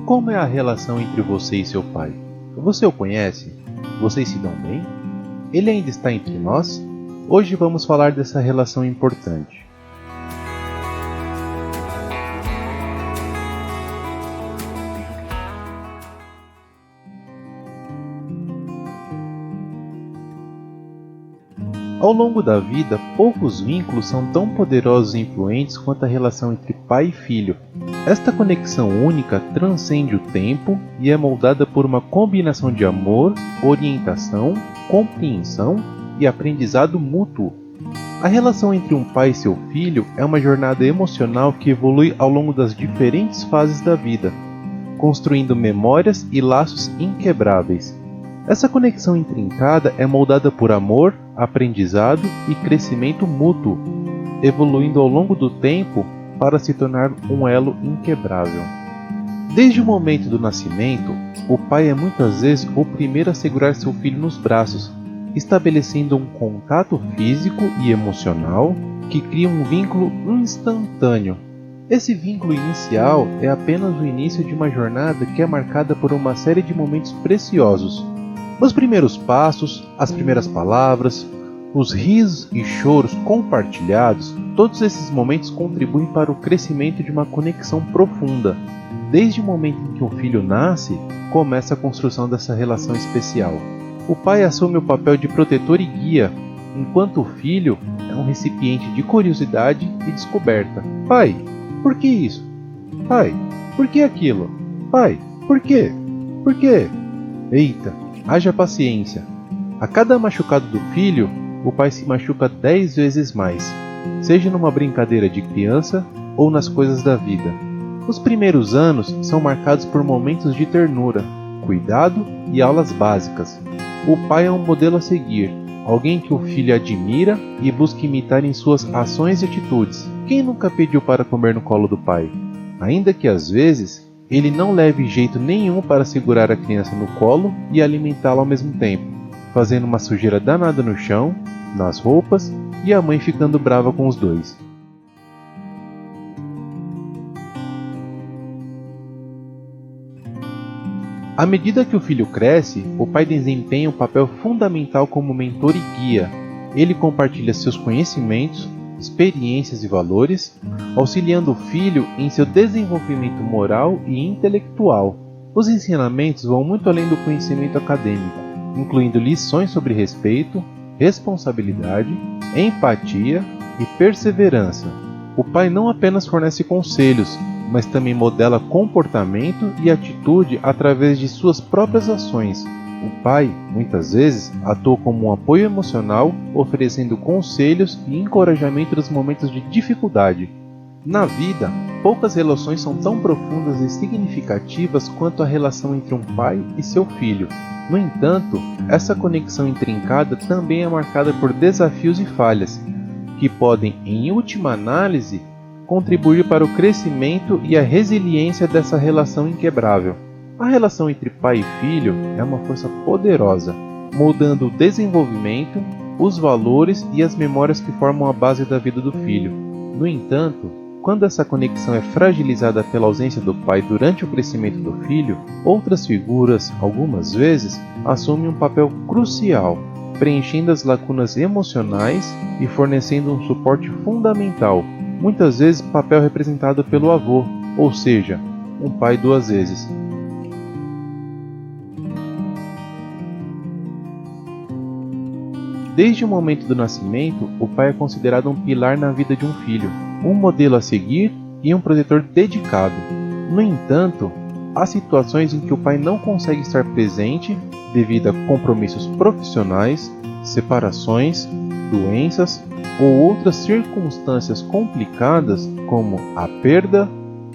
Como é a relação entre você e seu pai? Você o conhece? Vocês se dão bem? Ele ainda está entre nós? Hoje vamos falar dessa relação importante. Ao longo da vida, poucos vínculos são tão poderosos e influentes quanto a relação entre pai e filho. Esta conexão única transcende o tempo e é moldada por uma combinação de amor, orientação, compreensão e aprendizado mútuo. A relação entre um pai e seu filho é uma jornada emocional que evolui ao longo das diferentes fases da vida, construindo memórias e laços inquebráveis. Essa conexão intrincada é moldada por amor, aprendizado e crescimento mútuo, evoluindo ao longo do tempo para se tornar um elo inquebrável. Desde o momento do nascimento, o pai é muitas vezes o primeiro a segurar seu filho nos braços, estabelecendo um contato físico e emocional que cria um vínculo instantâneo. Esse vínculo inicial é apenas o início de uma jornada que é marcada por uma série de momentos preciosos. Os primeiros passos, as primeiras palavras, os risos e choros compartilhados, todos esses momentos contribuem para o crescimento de uma conexão profunda. Desde o momento em que um filho nasce, começa a construção dessa relação especial. O pai assume o papel de protetor e guia, enquanto o filho é um recipiente de curiosidade e descoberta. Pai, por que isso? Pai, por que aquilo? Pai, por quê? Por quê? Eita, haja paciência. A cada machucado do filho, o pai se machuca 10 vezes mais, seja numa brincadeira de criança ou nas coisas da vida. Os primeiros anos são marcados por momentos de ternura, cuidado e aulas básicas. O pai é um modelo a seguir, alguém que o filho admira e busca imitar em suas ações e atitudes. Quem nunca pediu para comer no colo do pai? Ainda que às vezes ele não leve jeito nenhum para segurar a criança no colo e alimentá-la ao mesmo tempo, fazendo uma sujeira danada no chão, nas roupas e a mãe ficando brava com os dois. À medida que o filho cresce, o pai desempenha um papel fundamental como mentor e guia. Ele compartilha seus conhecimentos, experiências e valores, auxiliando o filho em seu desenvolvimento moral e intelectual. Os ensinamentos vão muito além do conhecimento acadêmico, incluindo lições sobre respeito, responsabilidade, empatia e perseverança. O pai não apenas fornece conselhos, mas também modela comportamento e atitude através de suas próprias ações. O pai, muitas vezes, atua como um apoio emocional, oferecendo conselhos e encorajamento nos momentos de dificuldade. Na vida, poucas relações são tão profundas e significativas quanto a relação entre um pai e seu filho. No entanto, essa conexão intrincada também é marcada por desafios e falhas, que podem, em última análise, contribuir para o crescimento e a resiliência dessa relação inquebrável. A relação entre pai e filho é uma força poderosa, moldando o desenvolvimento, os valores e as memórias que formam a base da vida do filho. No entanto, quando essa conexão é fragilizada pela ausência do pai durante o crescimento do filho, outras figuras, algumas vezes, assumem um papel crucial, preenchendo as lacunas emocionais e fornecendo um suporte fundamental, muitas vezes papel representado pelo avô, ou seja, um pai duas vezes. Desde o momento do nascimento, o pai é considerado um pilar na vida de um filho, um modelo a seguir e um protetor dedicado. No entanto, há situações em que o pai não consegue estar presente devido a compromissos profissionais, separações, doenças ou outras circunstâncias complicadas, como a perda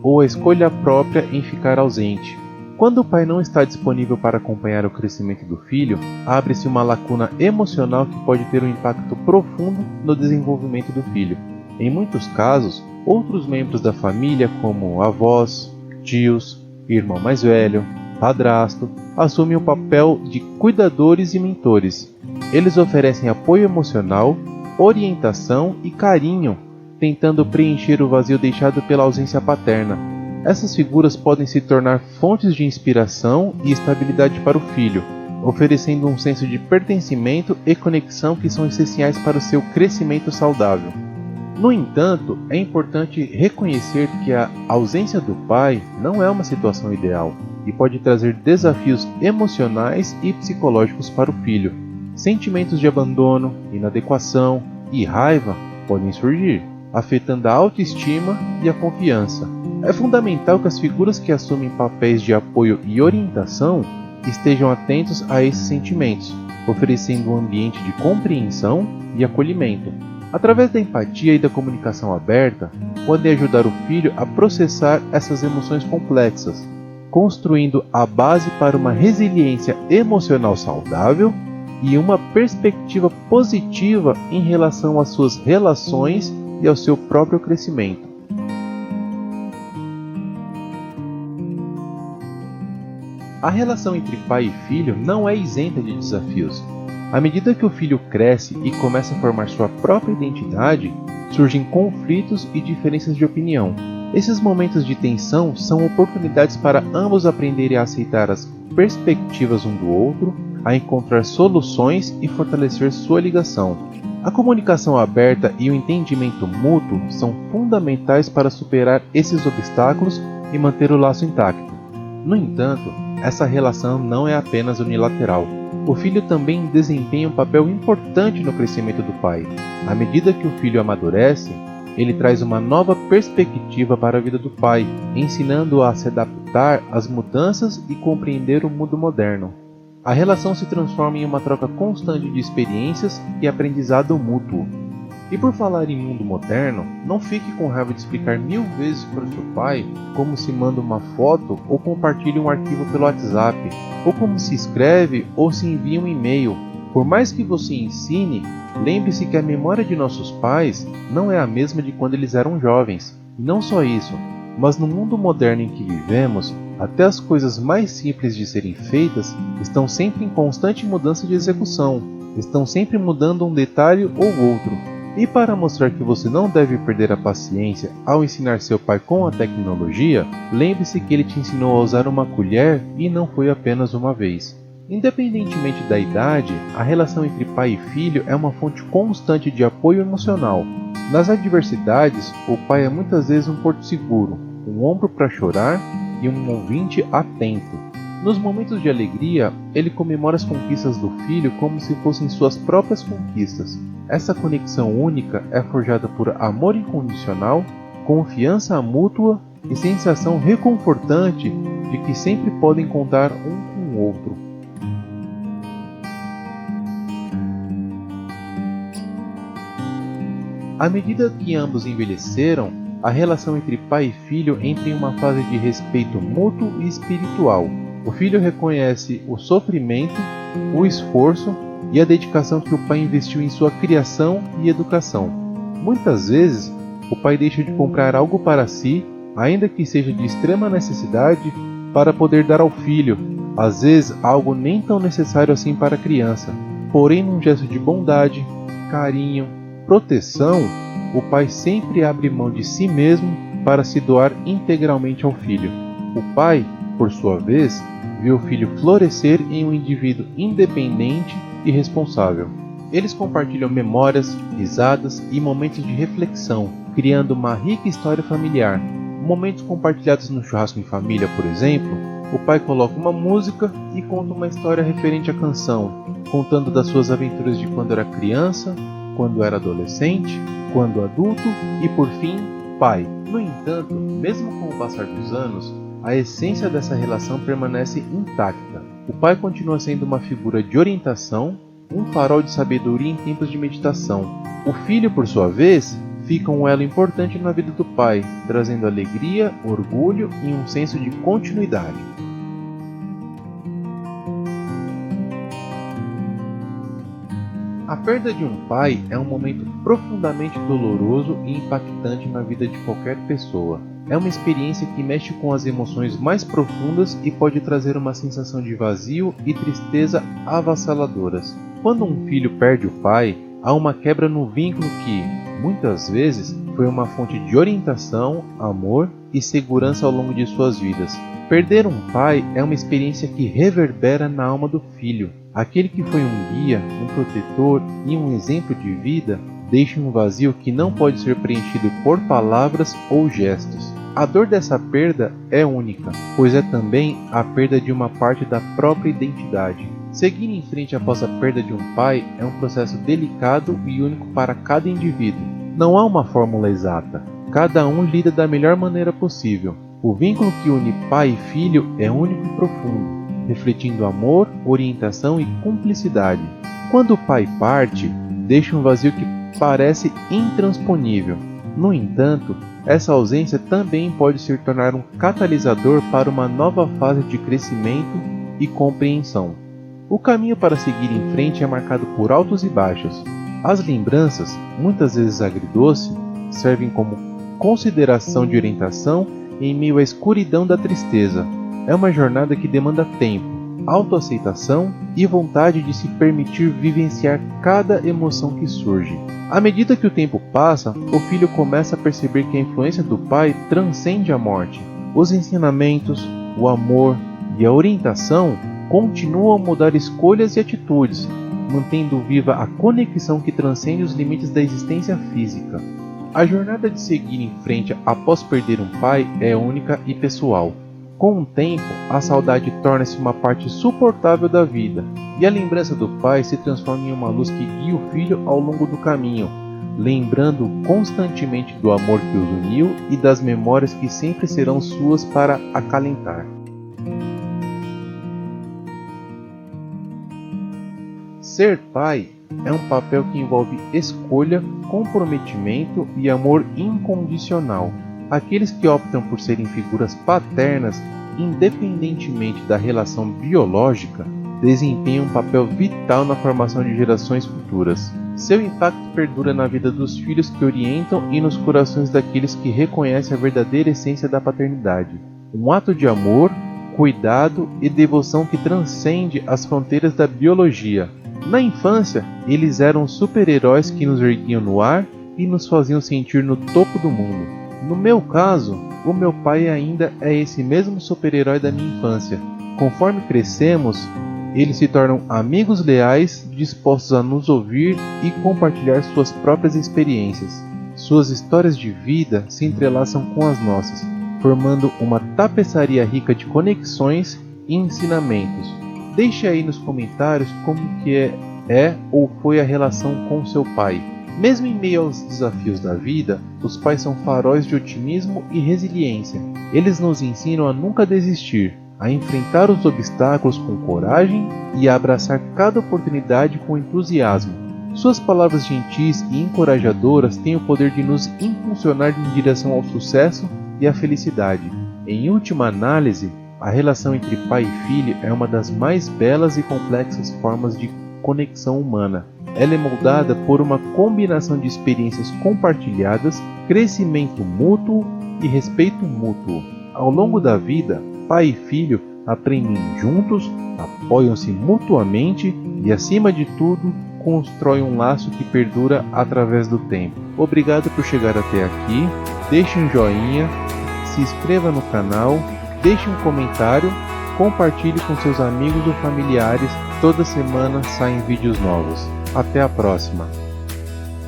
ou a escolha própria em ficar ausente. Quando o pai não está disponível para acompanhar o crescimento do filho, abre-se uma lacuna emocional que pode ter um impacto profundo no desenvolvimento do filho. Em muitos casos, outros membros da família, como avós, tios, irmão mais velho, padrasto, assumem o papel de cuidadores e mentores. Eles oferecem apoio emocional, orientação e carinho, tentando preencher o vazio deixado pela ausência paterna. Essas figuras podem se tornar fontes de inspiração e estabilidade para o filho, oferecendo um senso de pertencimento e conexão que são essenciais para o seu crescimento saudável. No entanto, é importante reconhecer que a ausência do pai não é uma situação ideal e pode trazer desafios emocionais e psicológicos para o filho. Sentimentos de abandono, inadequação e raiva podem surgir, afetando a autoestima e a confiança. É fundamental que as figuras que assumem papéis de apoio e orientação estejam atentos a esses sentimentos, oferecendo um ambiente de compreensão e acolhimento. Através da empatia e da comunicação aberta, podem ajudar o filho a processar essas emoções complexas, construindo a base para uma resiliência emocional saudável e uma perspectiva positiva em relação às suas relações e ao seu próprio crescimento. A relação entre pai e filho não é isenta de desafios. À medida que o filho cresce e começa a formar sua própria identidade, surgem conflitos e diferenças de opinião. Esses momentos de tensão são oportunidades para ambos aprenderem a aceitar as perspectivas um do outro, a encontrar soluções e fortalecer sua ligação. A comunicação aberta e o entendimento mútuo são fundamentais para superar esses obstáculos e manter o laço intacto. No entanto, essa relação não é apenas unilateral. O filho também desempenha um papel importante no crescimento do pai. À medida que o filho amadurece, ele traz uma nova perspectiva para a vida do pai, ensinando-o a se adaptar às mudanças e compreender o mundo moderno. A relação se transforma em uma troca constante de experiências e aprendizado mútuo. E por falar em mundo moderno, não fique com raiva de explicar 1000 vezes para o seu pai como se manda uma foto ou compartilha um arquivo pelo WhatsApp, ou como se escreve ou se envia um e-mail. Por mais que você ensine, lembre-se que a memória de nossos pais não é a mesma de quando eles eram jovens. E não só isso, mas no mundo moderno em que vivemos, até as coisas mais simples de serem feitas estão sempre em constante mudança de execução, estão sempre mudando um detalhe ou outro. E para mostrar que você não deve perder a paciência ao ensinar seu pai com a tecnologia, lembre-se que ele te ensinou a usar uma colher e não foi apenas uma vez. Independentemente da idade, a relação entre pai e filho é uma fonte constante de apoio emocional. Nas adversidades, o pai é muitas vezes um porto seguro, um ombro para chorar e um ouvinte atento. Nos momentos de alegria, ele comemora as conquistas do filho como se fossem suas próprias conquistas. Essa conexão única é forjada por amor incondicional, confiança mútua e sensação reconfortante de que sempre podem contar um com o outro. À medida que ambos envelheceram, a relação entre pai e filho entra em uma fase de respeito mútuo e espiritual. O filho reconhece o sofrimento, o esforço e a dedicação que o pai investiu em sua criação e educação. Muitas vezes, o pai deixa de comprar algo para si, ainda que seja de extrema necessidade, para poder dar ao filho, às vezes algo nem tão necessário assim para a criança. Porém, num gesto de bondade, carinho, proteção, o pai sempre abre mão de si mesmo para se doar integralmente ao filho. O pai, por sua vez, vê o filho florescer em um indivíduo independente e responsável. Eles compartilham memórias, risadas e momentos de reflexão, criando uma rica história familiar. Momentos compartilhados no churrasco em família, por exemplo, o pai coloca uma música e conta uma história referente à canção, contando das suas aventuras de quando era criança, quando era adolescente, quando adulto e, por fim, pai. No entanto, mesmo com o passar dos anos, a essência dessa relação permanece intacta. O pai continua sendo uma figura de orientação, um farol de sabedoria em tempos de meditação. O filho, por sua vez, fica um elo importante na vida do pai, trazendo alegria, orgulho e um senso de continuidade. A perda de um pai é um momento profundamente doloroso e impactante na vida de qualquer pessoa. É uma experiência que mexe com as emoções mais profundas e pode trazer uma sensação de vazio e tristeza avassaladoras. Quando um filho perde o pai, há uma quebra no vínculo que, muitas vezes, foi uma fonte de orientação, amor e segurança ao longo de suas vidas. Perder um pai é uma experiência que reverbera na alma do filho. Aquele que foi um guia, um protetor e um exemplo de vida deixa um vazio que não pode ser preenchido por palavras ou gestos. A dor dessa perda é única, pois é também a perda de uma parte da própria identidade. Seguir em frente após a perda de um pai é um processo delicado e único para cada indivíduo. Não há uma fórmula exata. Cada um lida da melhor maneira possível. O vínculo que une pai e filho é único e profundo, refletindo amor, orientação e cumplicidade. Quando o pai parte, deixa um vazio que parece intransponível. No entanto, essa ausência também pode se tornar um catalisador para uma nova fase de crescimento e compreensão. O caminho para seguir em frente é marcado por altos e baixos. As lembranças, muitas vezes agridoce, servem como consideração de orientação em meio à escuridão da tristeza. É uma jornada que demanda tempo, autoaceitação e vontade de se permitir vivenciar cada emoção que surge. À medida que o tempo passa, o filho começa a perceber que a influência do pai transcende a morte. Os ensinamentos, o amor e a orientação continuam a mudar escolhas e atitudes, mantendo viva a conexão que transcende os limites da existência física. A jornada de seguir em frente após perder um pai é única e pessoal. Com o tempo, a saudade torna-se uma parte suportável da vida, e a lembrança do pai se transforma em uma luz que guia o filho ao longo do caminho, lembrando constantemente do amor que os uniu e das memórias que sempre serão suas para acalentar. Ser pai é um papel que envolve escolha, comprometimento e amor incondicional. Aqueles que optam por serem figuras paternas, independentemente da relação biológica, desempenham um papel vital na formação de gerações futuras. Seu impacto perdura na vida dos filhos que orientam e nos corações daqueles que reconhecem a verdadeira essência da paternidade. Um ato de amor, cuidado e devoção que transcende as fronteiras da biologia. Na infância, eles eram super-heróis que nos erguiam no ar e nos faziam sentir no topo do mundo. No meu caso, o meu pai ainda é esse mesmo super-herói da minha infância. Conforme crescemos, eles se tornam amigos leais, dispostos a nos ouvir e compartilhar suas próprias experiências. Suas histórias de vida se entrelaçam com as nossas, formando uma tapeçaria rica de conexões e ensinamentos. Deixe aí nos comentários como que é ou foi a relação com seu pai. Mesmo em meio aos desafios da vida, os pais são faróis de otimismo e resiliência. Eles nos ensinam a nunca desistir, a enfrentar os obstáculos com coragem e a abraçar cada oportunidade com entusiasmo. Suas palavras gentis e encorajadoras têm o poder de nos impulsionar em direção ao sucesso e à felicidade. Em última análise, a relação entre pai e filho é uma das mais belas e complexas formas de conexão humana. Ela é moldada por uma combinação de experiências compartilhadas, crescimento mútuo e respeito mútuo. Ao longo da vida, pai e filho aprendem juntos, apoiam-se mutuamente e, acima de tudo, constroem um laço que perdura através do tempo. Obrigado por chegar até aqui, deixe um joinha, se inscreva no canal, deixe um comentário, compartilhe com seus amigos ou familiares. Toda semana saem vídeos novos. Até a próxima!